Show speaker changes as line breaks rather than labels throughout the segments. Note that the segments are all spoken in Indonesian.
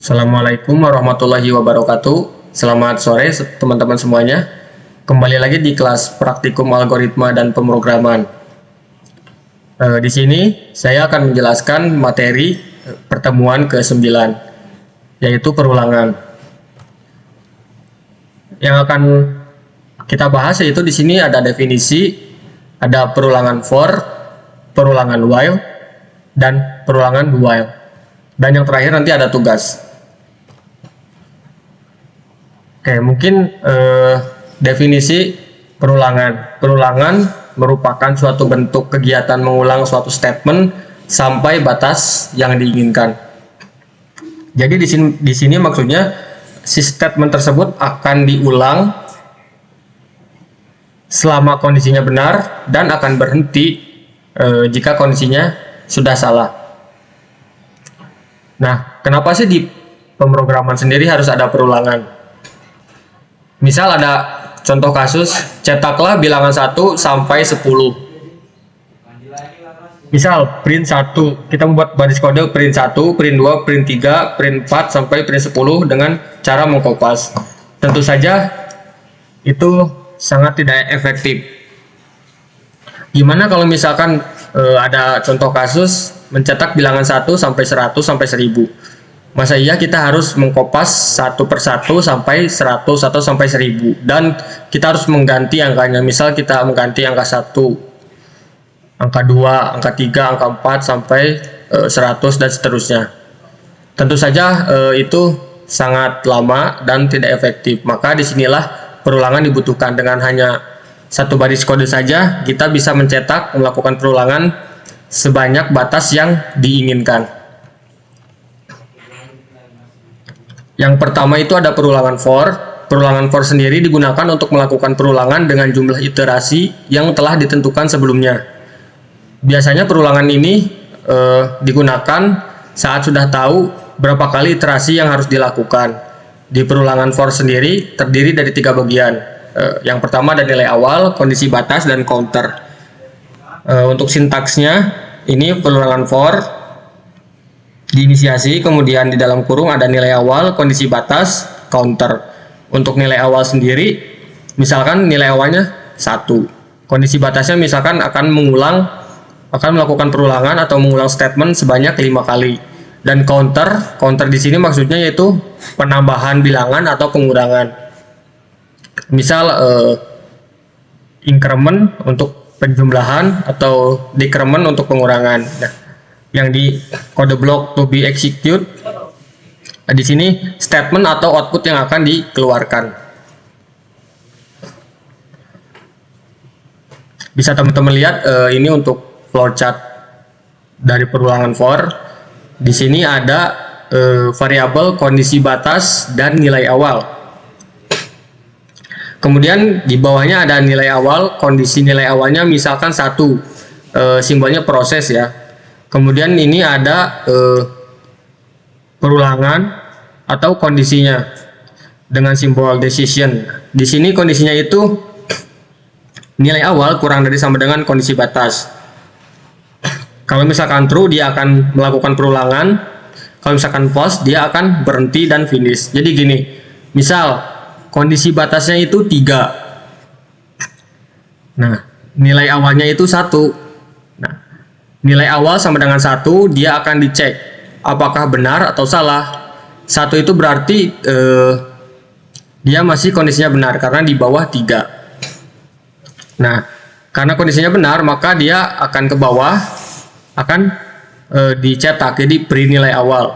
Assalamualaikum warahmatullahi wabarakatuh. Selamat sore teman-teman semuanya. Kembali lagi di kelas praktikum algoritma dan pemrograman. Di sini saya akan menjelaskan materi pertemuan ke-9, yaitu perulangan. Yang akan kita bahas yaitu di sini ada definisi, ada perulangan for, perulangan while, dan perulangan do while. Dan yang terakhir nanti ada tugas. Oke, mungkin definisi perulangan. Perulangan merupakan suatu bentuk kegiatan mengulang suatu statement sampai batas yang diinginkan. Jadi di sini maksudnya si statement tersebut akan diulang selama kondisinya benar dan akan berhenti jika kondisinya sudah salah. Nah, kenapa sih di pemrograman sendiri harus ada perulangan? Misal ada contoh kasus, cetaklah bilangan 1 sampai 10. Misal print 1, kita membuat baris kode print 1, print 2, print 3, print 4 sampai print 10 dengan cara mengkopas. Tentu saja itu sangat tidak efektif. Gimana kalau misalkan ada contoh kasus mencetak bilangan 1 sampai 100 sampai 1000? Masa iya kita harus mengkopas satu persatu sampai 100 atau sampai 1000, dan kita harus mengganti angkanya. Misal kita mengganti angka 1, angka 2, angka 3, angka 4 sampai 100 dan seterusnya. Tentu saja itu sangat lama dan tidak efektif. Maka disinilah perulangan dibutuhkan. Dengan hanya satu baris kode saja kita bisa mencetak, melakukan perulangan sebanyak batas yang diinginkan. Yang pertama itu ada perulangan for. Perulangan for sendiri digunakan untuk melakukan perulangan dengan jumlah iterasi yang telah ditentukan sebelumnya. Biasanya perulangan ini digunakan saat sudah tahu berapa kali iterasi yang harus dilakukan. Di perulangan for sendiri terdiri dari 3 bagian. Yang pertama ada nilai awal, kondisi batas, dan counter. Untuk sintaksnya, ini perulangan for diinisiasi, kemudian di dalam kurung ada nilai awal, kondisi batas, counter. Untuk nilai awal sendiri, misalkan nilai awalnya 1. Kondisi batasnya misalkan akan melakukan perulangan atau mengulang statement sebanyak 5 kali. Dan counter di sini maksudnya yaitu penambahan bilangan atau pengurangan. Misal increment untuk penjumlahan atau decrement untuk pengurangan. Nah, yang di kode blok to be execute, di sini statement atau output yang akan dikeluarkan. Bisa teman-teman lihat ini untuk flowchart dari perulangan for. Di sini ada variabel kondisi batas dan nilai awal. Kemudian di bawahnya ada nilai awal, kondisi nilai awalnya misalkan 1, simbolnya proses ya. Kemudian ini ada perulangan atau kondisinya dengan simbol decision. Di sini kondisinya itu nilai awal kurang dari sama dengan kondisi batas. Kalau misalkan true dia akan melakukan perulangan, kalau misalkan false dia akan berhenti dan finish. Jadi gini, misal kondisi batasnya itu 3. Nah, nilai awalnya itu 1. Nah, nilai awal sama dengan 1, dia akan dicek apakah benar atau salah. 1 itu berarti dia masih kondisinya benar karena di bawah 3. Nah, karena kondisinya benar maka dia akan ke bawah, akan dicetak, jadi print nilai awal.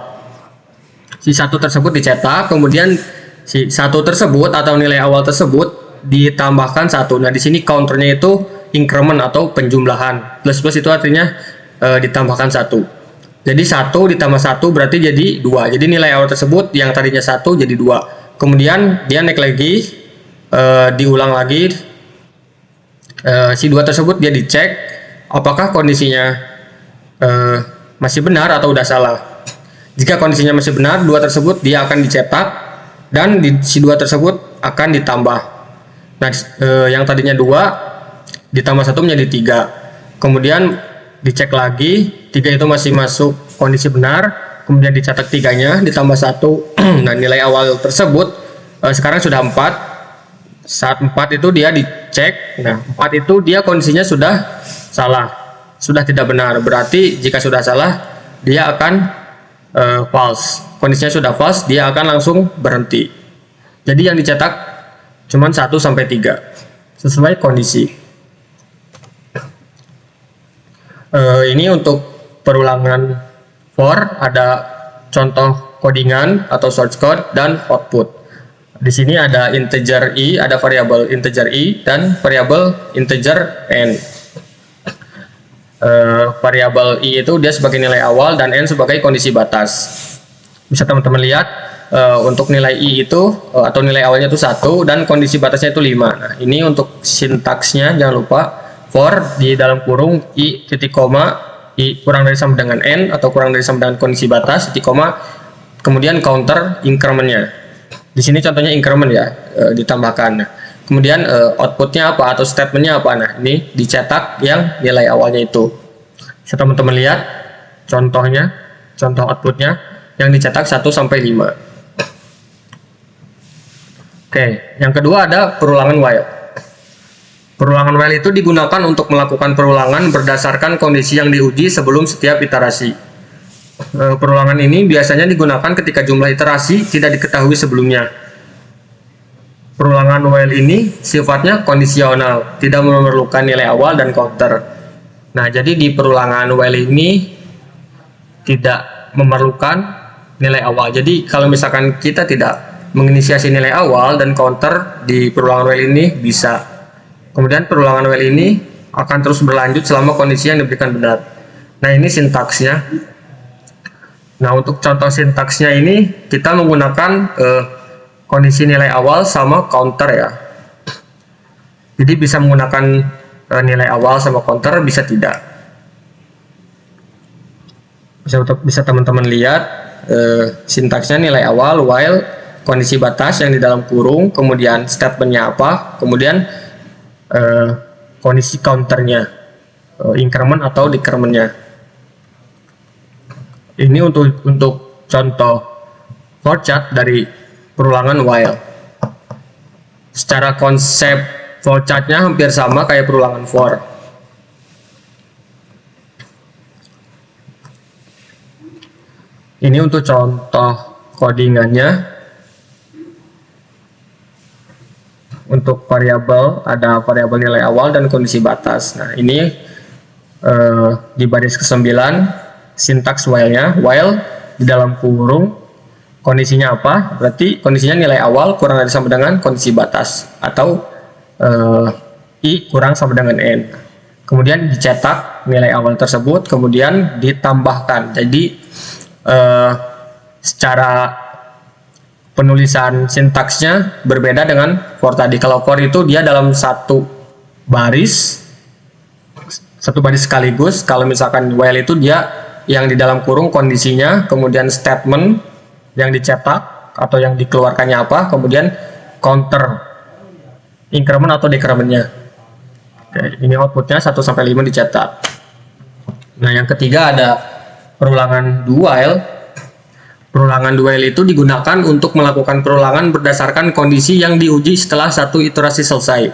Si 1 tersebut dicetak, kemudian si 1 tersebut atau nilai awal tersebut ditambahkan 1. Nah, di sini counternya itu increment atau penjumlahan. Plus itu artinya ditambahkan 1. Jadi 1 ditambah 1 berarti jadi 2. Jadi nilai awal tersebut yang tadinya 1 jadi 2. Kemudian dia naik lagi, diulang lagi. Si 2 tersebut dia dicek apakah kondisinya masih benar atau udah salah. Jika kondisinya masih benar, 2 tersebut dia akan dicetak dan si 2 tersebut akan ditambah. Nah, yang tadinya 2 ditambah 1 menjadi 3. Kemudian dicek lagi, 3 itu masih masuk kondisi benar, kemudian dicetak 3-nya ditambah 1. Nah, nilai awal tersebut sekarang sudah 4. Saat 4 itu dia dicek. Nah, 4 itu dia kondisinya sudah salah, sudah tidak benar. Berarti jika sudah salah, dia akan false. Kondisinya sudah false, dia akan langsung berhenti. Jadi yang dicetak cuma 1 sampai 3 sesuai kondisi. Ini untuk perulangan for, ada contoh codingan atau source code dan output. Di sini ada integer i, ada variabel integer i dan variabel integer n. Variabel i itu dia sebagai nilai awal dan n sebagai kondisi batas. Bisa teman-teman lihat untuk nilai i itu atau nilai awalnya itu 1 dan kondisi batasnya itu 5. Nah, ini untuk sintaksnya jangan lupa. For di dalam kurung i titik koma, i kurang dari sama dengan n atau kurang dari sama dengan kondisi batas, titik koma, kemudian counter incrementnya. Di sini contohnya increment ya, ditambahkan. Nah, kemudian outputnya apa atau statementnya apa? Nah, ini dicetak yang nilai awalnya itu. Bisa teman-teman lihat contohnya, contoh outputnya yang dicetak 1 sampai 5. Oke, yang kedua ada perulangan while. Perulangan while itu digunakan untuk melakukan perulangan berdasarkan kondisi yang diuji sebelum setiap iterasi. Perulangan ini biasanya digunakan ketika jumlah iterasi tidak diketahui sebelumnya. Perulangan while ini sifatnya kondisional, tidak memerlukan nilai awal dan counter. Nah, jadi di perulangan while ini tidak memerlukan nilai awal. Jadi kalau misalkan kita tidak menginisiasi nilai awal dan counter di perulangan while ini bisa. Kemudian perulangan while ini akan terus berlanjut selama kondisi yang diberikan benar. Nah, ini sintaksnya. Nah, untuk contoh sintaksnya ini kita menggunakan kondisi nilai awal sama counter ya. Jadi bisa menggunakan nilai awal sama counter, bisa tidak. Bisa teman-teman lihat sintaksnya nilai awal while, kondisi batas yang di dalam kurung, kemudian statementnya apa, kemudian kondisi counternya, increment atau decrementnya. Ini untuk contoh flowchart dari perulangan while. Secara konsep flowchartnya hampir sama kayak perulangan for. Ini untuk contoh codingannya. Untuk variabel ada variabel nilai awal dan kondisi batas. Nah, ini di baris ke-9 sintaks while-nya, while di dalam kurung kondisinya apa? Berarti kondisinya nilai awal kurang dari sama dengan kondisi batas atau i kurang sama dengan n. Kemudian dicetak nilai awal tersebut, kemudian ditambahkan. Jadi secara penulisan sintaksnya berbeda dengan for tadi. Kalau for itu dia dalam satu baris sekaligus. Kalau misalkan while itu dia yang di dalam kurung kondisinya, kemudian statement yang dicetak atau yang dikeluarkannya apa, kemudian counter increment atau decrementnya. Oke, ini outputnya 1 sampai 5 dicetak. Nah, yang ketiga ada perulangan do while. Perulangan do while itu digunakan untuk melakukan perulangan berdasarkan kondisi yang diuji setelah satu iterasi selesai.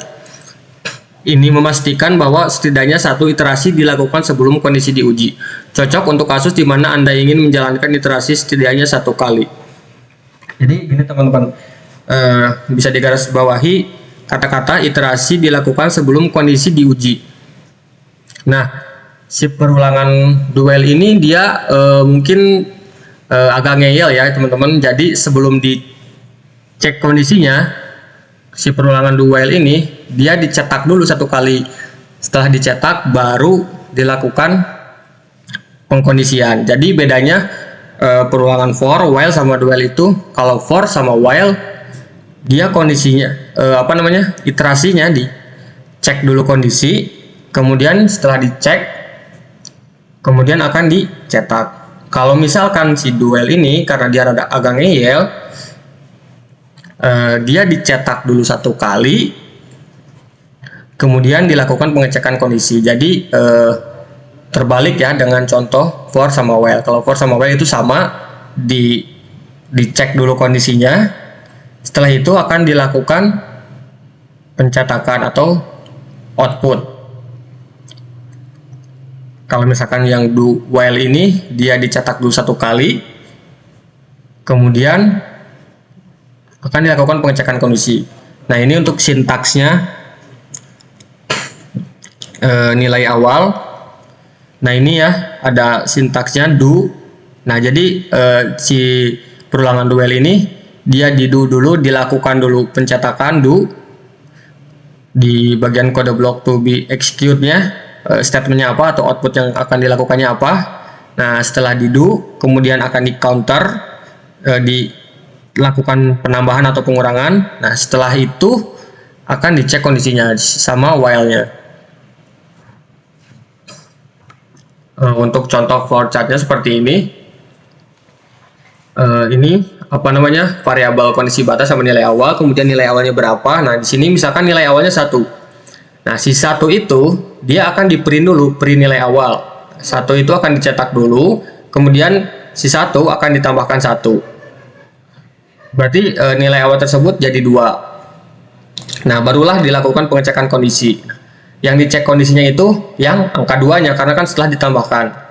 Ini memastikan bahwa setidaknya satu iterasi dilakukan sebelum kondisi diuji. Cocok untuk kasus di mana Anda ingin menjalankan iterasi setidaknya 1 kali. Jadi ini teman-teman, bisa digarisbawahi kata-kata iterasi dilakukan sebelum kondisi diuji. Nah, si perulangan do while ini dia mungkin agak ngeyel ya teman-teman. Jadi sebelum dicek kondisinya, si perulangan do while ini dia dicetak dulu 1 kali. Setelah dicetak baru dilakukan pengkondisian. Jadi bedanya perulangan for, while sama do while itu, kalau for sama while dia kondisinya iterasinya dicek dulu kondisi, kemudian setelah dicek kemudian akan dicetak. Kalau misalkan si do while ini karena dia agak ngeyel, dia dicetak dulu 1 kali, kemudian dilakukan pengecekan kondisi. Jadi terbalik ya dengan contoh for sama while. Kalau for sama while itu sama, dicek dulu kondisinya. Setelah itu akan dilakukan pencetakan atau output. Kalau misalkan yang do while ini dia dicetak dulu satu kali, kemudian akan dilakukan pengecekan kondisi. Nah, ini untuk sintaksnya nilai awal. Nah, ini ya ada sintaksnya do. Nah, jadi si perulangan do while ini dia di do dulu, dilakukan dulu pencetakan do di bagian kode blok to be execute-nya, statementnya apa atau output yang akan dilakukannya apa. Nah, setelah di do kemudian akan di counter, dilakukan penambahan atau pengurangan. Nah, setelah itu akan dicek kondisinya sama while-nya. Untuk contoh flow chart-nya seperti ini. Ini apa namanya, variabel kondisi batas sama nilai awal, kemudian nilai awalnya berapa. Nah, di sini misalkan nilai awalnya 1. Nah, si 1 itu dia akan di print dulu, print nilai awal. 1 itu akan dicetak dulu, kemudian si 1 akan ditambahkan 1. Berarti nilai awal tersebut jadi 2. Nah, barulah dilakukan pengecekan kondisi. Yang dicek kondisinya itu yang angka 2-nya, karena kan setelah ditambahkan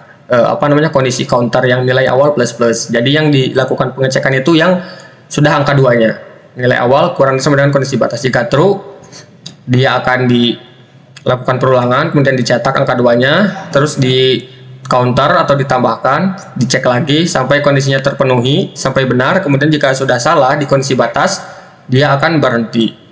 kondisi counter yang nilai awal plus. Jadi yang dilakukan pengecekan itu yang sudah angka 2-nya. Nilai awal kurang sama dengan kondisi batas. Jika true, dia akan dilakukan perulangan, kemudian dicetak angka 2-nya, terus di counter atau ditambahkan, dicek lagi sampai kondisinya terpenuhi, sampai benar. Kemudian jika sudah salah di kondisi batas, dia akan berhenti.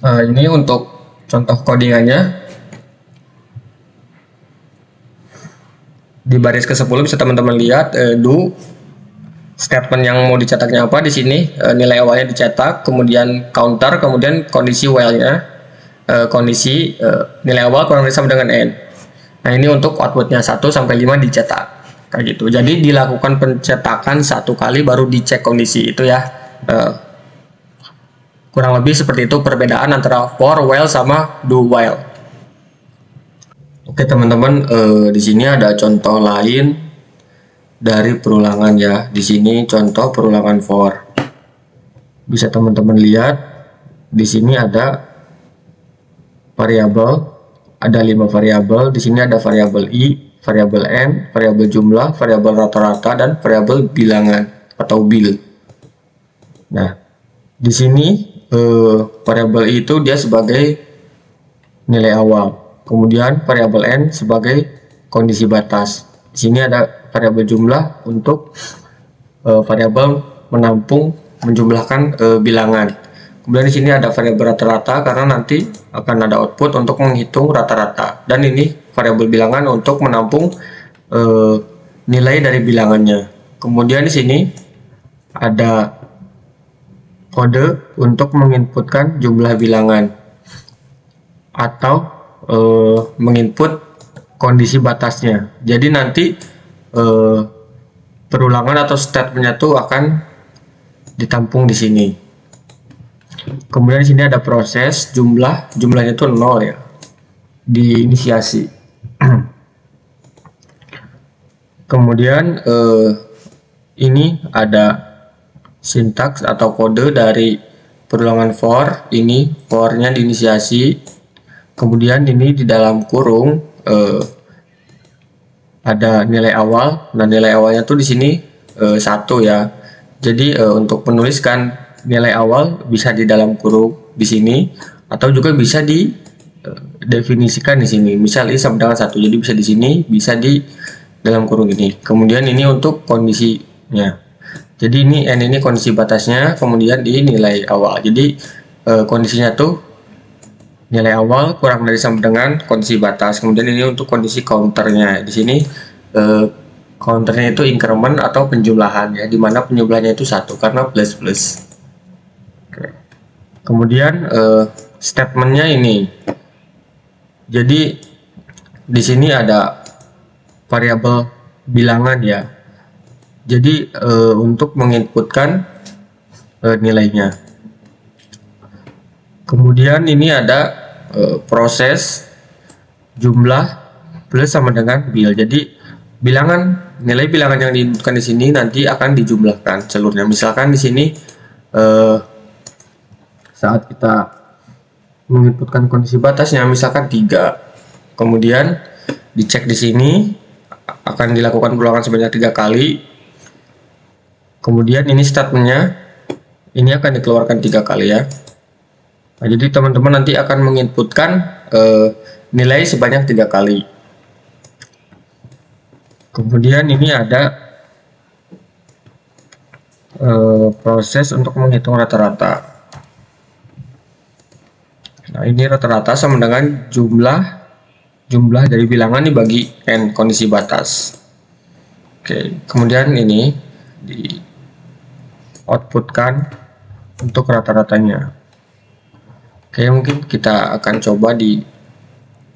Nah, ini untuk contoh codingannya. Di baris ke-10 bisa teman-teman lihat do statement yang mau dicetaknya apa. Di sini nilai awalnya dicetak, kemudian counter, kemudian kondisi while-nya, kondisi nilai awal kurang dari sama dengan n. Nah, ini untuk outputnya 1 sampai 5 dicetak kayak gitu. Jadi dilakukan pencetakan 1 kali baru dicek kondisi itu ya. Kurang lebih seperti itu perbedaan antara for while sama do while. Oke teman-teman, di sini ada contoh lain dari perulangan ya. Di sini contoh perulangan for. Bisa teman-teman lihat di sini ada variabel, ada 5 variabel. Di sini ada variabel i, variabel n, variabel jumlah, variabel rata-rata, dan variabel bilangan atau bil. Nah, di sini variabel i itu dia sebagai nilai awal, kemudian variabel n sebagai kondisi batas. Di sini ada variabel jumlah untuk variabel menampung menjumlahkan bilangan. Kemudian di sini ada variabel rata-rata karena nanti akan ada output untuk menghitung rata-rata, dan ini variabel bilangan untuk menampung nilai dari bilangannya. Kemudian di sini ada kode untuk menginputkan jumlah bilangan atau menginput kondisi batasnya. Jadi nanti perulangan atau statementnya itu akan ditampung di sini. Kemudian di sini ada proses jumlahnya itu 0 ya, diinisiasi. Kemudian ini ada sintaks atau kode dari perulangan for. Ini for-nya diinisiasi, kemudian ini di dalam kurung ada nilai awal. Nah, nilai awalnya tuh di sini 1 ya. Jadi untuk menuliskan nilai awal bisa di dalam kurung di sini, atau juga bisa didefinisikan di sini. Misal ini sama dengan 1, jadi bisa di sini, bisa di dalam kurung ini. Kemudian ini untuk kondisinya. Jadi ini n ini kondisi batasnya, kemudian di nilai awal. Jadi kondisinya tuh nilai awal kurang dari sama dengan kondisi batas. Kemudian ini untuk kondisi counternya. Di sini counternya itu increment atau penjumlahan ya, dimana penjumlahannya itu 1 karena plus. Oke. Kemudian statementnya ini. Jadi di sini ada variabel bilangan ya. Jadi untuk menginputkan nilainya. Kemudian ini ada proses jumlah plus sama dengan bil. Jadi nilai bilangan yang diinputkan di sini nanti akan dijumlahkan seluruhnya. Misalkan di sini saat kita menginputkan kondisi batasnya misalkan 3, kemudian dicek di sini akan dilakukan ulangan sebanyak 3 kali, kemudian ini statementnya ini akan dikeluarkan 3 kali ya. Nah, jadi teman-teman nanti akan menginputkan nilai sebanyak 3 kali. Kemudian ini ada proses untuk menghitung rata-rata. Nah, ini rata-rata sama dengan jumlah dari bilangan dibagi n, kondisi batas. Oke, kemudian ini di outputkan untuk rata-ratanya. Oke, mungkin kita akan coba di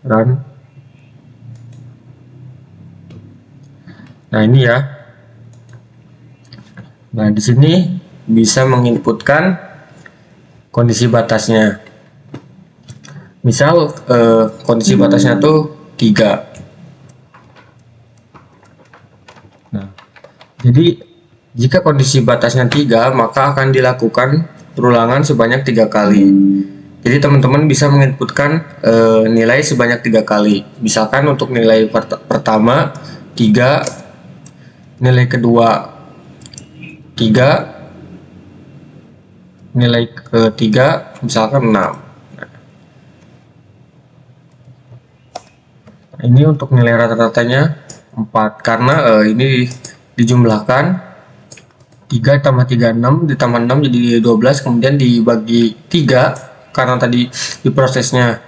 run. Nah, ini ya. Nah, di sini bisa menginputkan kondisi batasnya. Misal kondisi batasnya tuh 3. Nah, jadi jika kondisi batasnya 3, maka akan dilakukan perulangan sebanyak 3 kali. Jadi teman-teman bisa menginputkan nilai sebanyak 3 kali. Misalkan untuk nilai pertama 3, nilai kedua 3, nilai ketiga misalkan 6. Ini untuk nilai rata-ratanya 4 karena ini dijumlahkan 3 tambah 3 6 ditambah 6 jadi 12, kemudian dibagi 3 karena tadi diprosesnya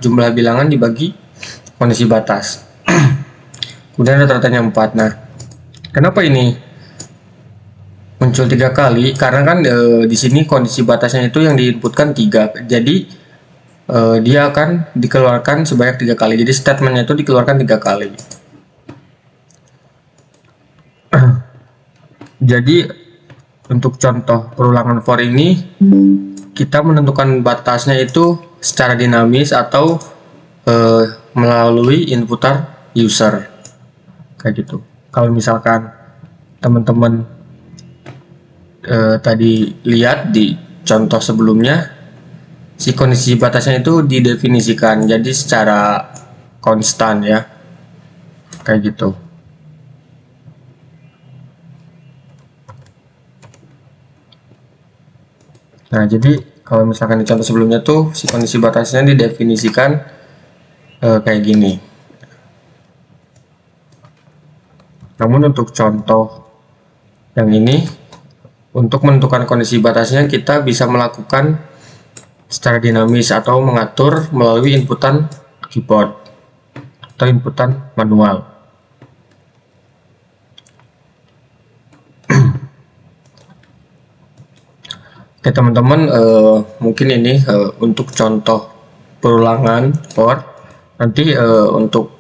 jumlah bilangan dibagi kondisi batas. Kemudian rata-ratanya 4. Nah, kenapa ini muncul 3 kali? Karena kan di sini kondisi batasnya itu yang diinputkan 3. Jadi dia akan dikeluarkan sebanyak 3 kali. Jadi statementnya itu dikeluarkan 3 kali. Jadi untuk contoh perulangan for ini kita menentukan batasnya itu secara dinamis atau melalui inputan user kayak gitu. Kalau misalkan teman-teman tadi lihat di contoh sebelumnya, si kondisi batasnya itu didefinisikan jadi secara konstan ya, kayak gitu. Nah, jadi kalau misalkan di contoh sebelumnya tuh si kondisi batasnya didefinisikan kayak gini. Namun untuk contoh yang ini, untuk menentukan kondisi batasnya kita bisa melakukan secara dinamis atau mengatur melalui inputan keyboard atau inputan manual. Oke teman-teman, mungkin ini untuk contoh perulangan for. Nanti untuk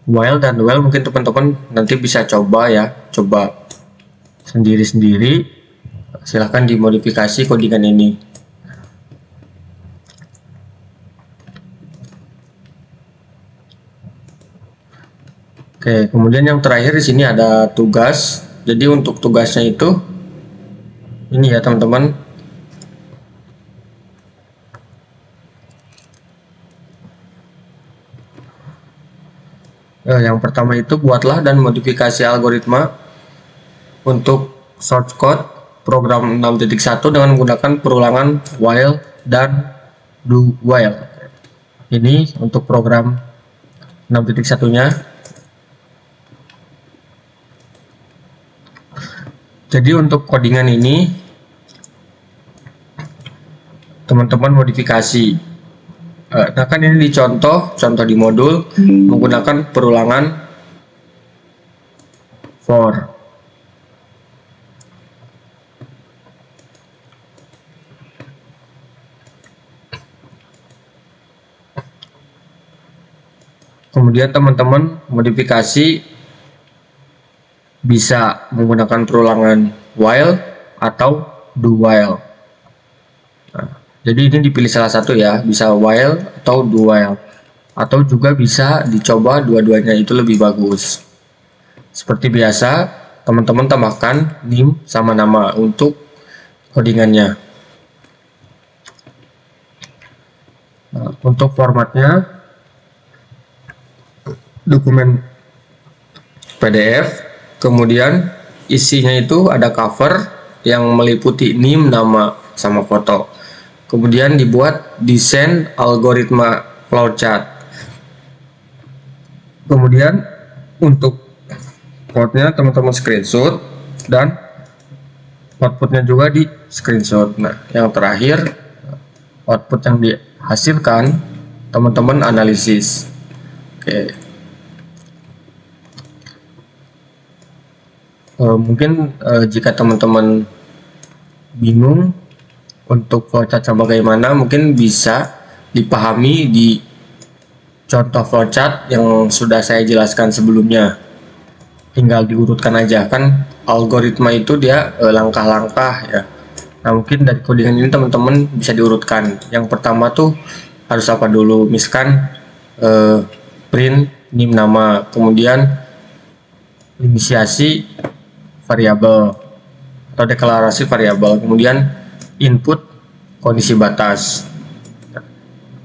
while dan while mungkin teman-teman nanti bisa coba ya, coba sendiri-sendiri. Silahkan dimodifikasi codingan ini. Oke, kemudian yang terakhir di sini ada tugas. Jadi untuk tugasnya itu ini ya teman-teman. Yang pertama itu buatlah dan modifikasi algoritma untuk source code program 6.1 dengan menggunakan perulangan while dan do while. Ini untuk program 6.1-nya. Jadi untuk codingan ini teman-teman modifikasi. Nah kan ini contoh di modul menggunakan perulangan for. Kemudian teman-teman modifikasi bisa menggunakan perulangan while atau do while. Nah, jadi ini dipilih salah satu ya, bisa while atau do while. Atau juga bisa dicoba dua-duanya, itu lebih bagus. Seperti biasa, teman-teman tambahkan name sama nama untuk codingannya. Nah, untuk formatnya dokumen PDF, kemudian isinya itu ada cover yang meliputi name, nama, sama foto. Kemudian dibuat desain algoritma flowchart. Kemudian untuk code-nya teman-teman screenshot dan outputnya juga di screenshot. Nah, yang terakhir output yang dihasilkan teman-teman analisis. Oke. Mungkin jika teman-teman bingung untuk flowchart bagaimana, mungkin bisa dipahami di contoh flowchart yang sudah saya jelaskan sebelumnya. Tinggal diurutkan aja, kan algoritma itu dia langkah-langkah ya. Nah, mungkin dari codingan ini teman-teman bisa diurutkan. Yang pertama tuh harus apa dulu, misalkan print name nama, kemudian inisiasi variabel atau deklarasi variabel, kemudian input kondisi batas.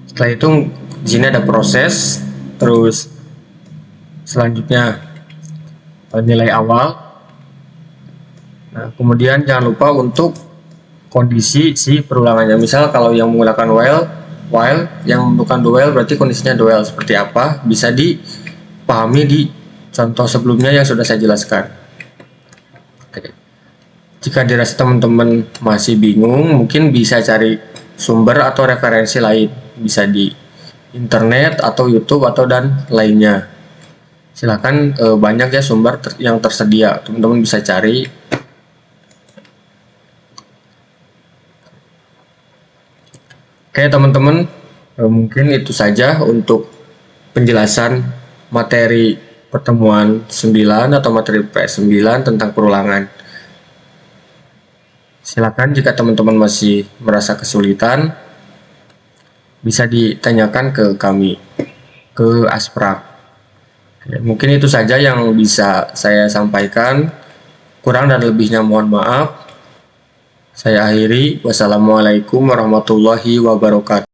Setelah itu di sini ada proses, terus selanjutnya nilai awal. Nah, kemudian jangan lupa untuk kondisi si perulangannya. Misal kalau yang menggunakan while, yang bukan do while berarti kondisinya do while seperti apa, bisa dipahami di contoh sebelumnya yang sudah saya jelaskan. Oke. Jika dirasa teman-teman masih bingung, mungkin bisa cari sumber atau referensi lain, bisa di internet atau YouTube atau dan lainnya. Silahkan, banyak ya sumber yang tersedia, teman-teman bisa cari. Oke teman-teman, mungkin itu saja untuk penjelasan materi pertemuan 9 atau materi PS9 tentang perulangan. Silakan jika teman-teman masih merasa kesulitan, bisa ditanyakan ke kami, ke Asprak. Mungkin itu saja yang bisa saya sampaikan. Kurang dan lebihnya mohon maaf. Saya akhiri. Wassalamualaikum warahmatullahi wabarakatuh.